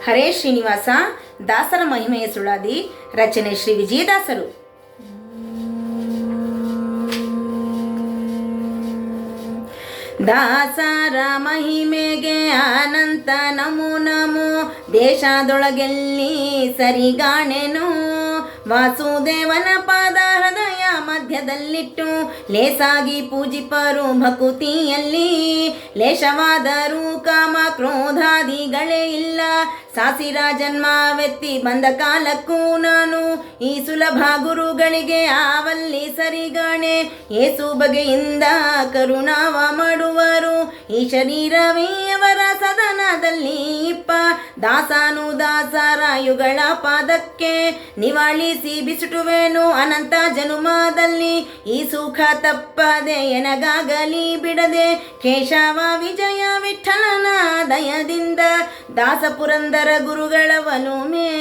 ಹರೇ ಶ್ರೀನಿವಾಸ. ದಾಸರ ಮಹಿಮೆಯ ಸುಳಾದಿ. ರಚನೆ ಶ್ರೀ ವಿಜಯದಾಸರು. ದಾಸರ ಮಹಿಮೆಗೆ ಅನಂತ ನಮೋ ನಮೋ. ದೇಶದೊಳಗೆಲ್ಲಿ ಸರಿಗಾಣೆನು ವಾಸುದೇವನ ಪಾದ ಹೃದಯ ಮಧ್ಯದಲ್ಲಿಟ್ಟು ಲೇಸಾಗಿ ಪೂಜಿಪರು ಭಕುತಿಯಲ್ಲಿ. ಲೇಷವಾದರೂ ಕಾಮ ಕ್ರೋಧಾದಿಗಳೇ ಇಲ್ಲ. ಸಾಸಿರ ಜನ್ಮವೆತ್ತಿ ಬಂದ ಕಾಲಕ್ಕೂ ನಾನು ಈ ಸುಲಭ ಗುರುಗಳಿಗೆ ಆವಲ್ಲಿ ಸರಿಗಾಣೆ. ಏಸು ಬಗೆಯಿಂದ ಕರುಣಾವ ಮಾಡುವರು ಈ ಶರೀರವೇ ಅವರ ಸದನದಲ್ಲಿ ಇಪ್ಪ. ದಾಸನು ದಾಸರ ಯುಗಳ ಪಾದಕ್ಕೆ ನಿವಾಳಿಸಿ ಬಿಸುಟುವೆನು ಅನಂತ ಜನುಮದಲ್ಲಿ. ಈ ಸುಖ ತಪ್ಪದೆ ಎನಗಾಗಲಿ ಬಿಡದೆ ಕೇಶವ ವಿಜಯ ವಿಠಲನ ದಯದಿಂದ. ದಾಸ ಪುರಂದರ ಗುರುಗಳ ಒಲುಮೆ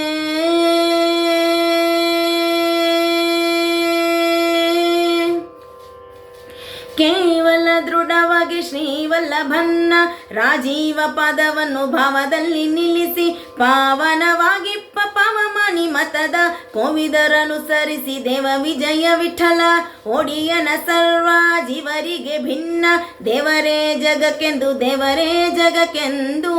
ಕೇವಲ ದೃಢವಾಗಿ ಶ್ರೀವಲ್ಲಭನ್ನ ರಾಜೀವ ಪದವನ್ನು ಭಾವದಲ್ಲಿ ನಿಲ್ಲಿಸಿ ಪಾವನವಾಗಿ ಪವಮಾನಿ ಮತದ ಕೋವಿದರನುಸರಿಸಿ ದೇವ ವಿಜಯ ವಿಠಲ. ಒಡಿಯನ ಸರ್ವ ಜೀವರಿಗೆ ಭಿನ್ನ ದೇವರೇ ಜಗಕ್ಕೆಂದು ದೇವರೇ ಜಗಕ್ಕೆಂದು.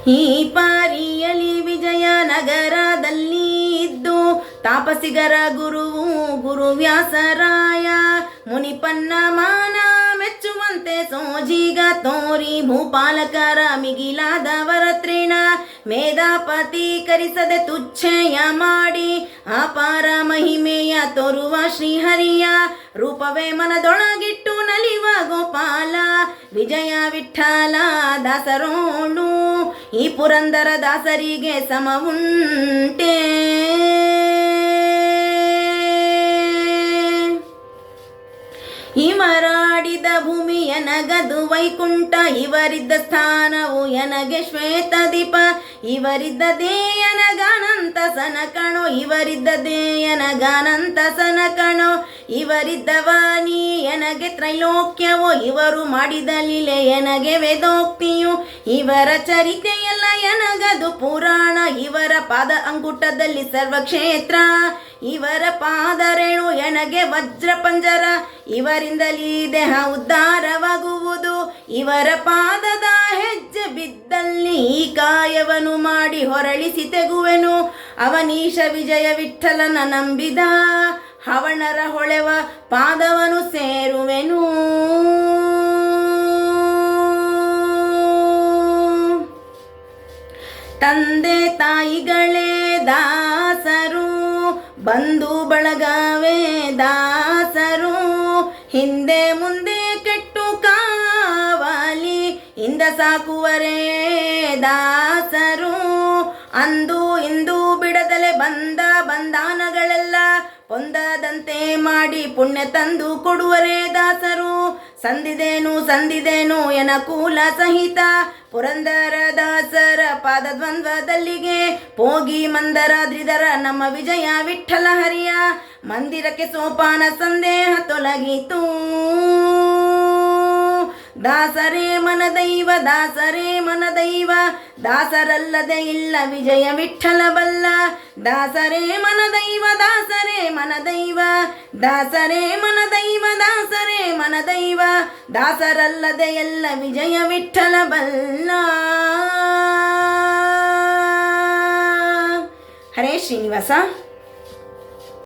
ಈ ಪಾರಿಯಲಿ ವಿಜಯನಗರದಲ್ಲಿ ಇದ್ದು ತಾಪಸಿಗರ ಗುರುವು ಗುರುವ್ಯಾಸರಾಯ. ಮುನಿಪನ್ನ ಮಾನ ಮೆಚ್ಚುವಂತೆ ಸೋಜಿಗ ತೋರಿ ಭೂಪಾಲಕರ ಮಿಗಿಲಾದವರ ತೃಣ. ಮೇಧಾಪತೀಕರಿಸದೆ ತುಚ್ಛೆಯ ಮಾಡಿ ಅಪಾರ ಮಹಿಮೆಯ ತೋರುವ ಶ್ರೀಹರಿಯ. ರೂಪವೇ ಮನದೊಳಗಿಟ್ಟು ನಲಿವ ಗೋಪಾಲ ವಿಜಯ ವಿಠಲ ದಾಸರೋಳು. ಈ ಪುರಂದರ ದಾಸರಿಗೆ ಸಮವುಂಟೆ. ಇವರಾಡಿದ ಭೂಮಿ ಎನಗದು ವೈಕುಂಠ. ಇವರಿದ್ದ ಸ್ಥಾನವು ಎನಗೆ ಶ್ವೇತದೀಪ. ಇವರಿದ್ದದೇ ಎನಗಾನಂತ ಸನಕಣೋ. ಇವರಿದ್ದದೇ ಎನಗಾನಂತ ಸನಕಣೋ. ಇವರಿದ್ದವನಿ ಎನಗೆ ತ್ರೈಲೋಕ್ಯವೋ. ಇವರು ಮಾಡಿದ ಲೀಲೆ ಎನಗೆ ವೇದೋಕ್ತಿಯು. ಇವರ ಚರಿತೆಯೆಲ್ಲ ಎನಗದು ಪುರಾಣ. ಇವರ ಪಾದ ಅಂಗುಟದಲ್ಲಿ ಸರ್ವಕ್ಷೇತ್ರ. ಇವರ ಪಾದರೇಣು ಎನಗೆ ವಜ್ರ ಪಂಜರ. ಇವರಿಂದಲೀ ದೇಹ ಉದ್ಧಾರವಾಗುವುದು. ಇವರ ಪಾದದ ಹೆಜ್ಜೆ ಬಿದ್ದಲ್ಲಿ ಈ ಕಾಯವನ್ನು ಮಾಡಿ ಹೊರಳಿಸಿ ತೆಗುವೆನು. ಅವನೀಶ ವಿಜಯ ವಿಠಲನ ನಂಬಿದ ಹವಣರ ಹೊಳೆವ ಪಾದವನು ಸೇರುವೆನು. ತಂದೆ ತಾಯಿಗಳೇ ದಾಸರು, ಬಂಧು ಬಳಗವೇ ದಾಸರು. ಹಿಂದೆ ಮುಂದೆ ಕೆಟ್ಟು ಕಾವಲಿ ಇಂದ ಸಾಕುವರೇ ದಾಸರು. ಅಂದು ಇಂದು ಬಿಡದಲೆ ಬಂದ ಬಂಧನಗಳೆಲ್ಲ ಹೊಂದದಂತೆ ಮಾಡಿ ಪುಣ್ಯ ತಂದು ಕೊಡುವರೇ ದಾಸರು. ಸಂದಿದೇನು ಎನ ಕೂಲ ಸಹಿತ ಪುರಂದರ ದಾಸರ ಪಾದ ದ್ವಂದ್ವದಲ್ಲಿಗೆ ಹೋಗಿ ಮಂದರಾದ್ರಿದರ ನಮ್ಮ ವಿಜಯ ವಿಠಲ ಹರಿಯ ಮಂದಿರಕ್ಕೆ ಸೋಪಾನ ಸಂದೇಹ ತೊಲಗಿತು. ದಾಸರೇ ಮನದೈವ ದಾಸರೇ ಮನದೈವ. ದಾಸರಲ್ಲದೆ ಇಲ್ಲ ವಿಜಯ ವಿಠಲ ಬಲ್ಲ. ದಾಸರೇ ಮನದೈವ ದಾಸರೇ ಮನದೈವ. ದಾಸರೇ ಮನದೈವ ದಾಸರೇ ಮನದೈವ. ದಾಸರಲ್ಲದೆ ಎಲ್ಲ ವಿಜಯ ವಿಠಲ ಬಲ್ಲ. ಹರೇ ಶ್ರೀನಿವಾಸ.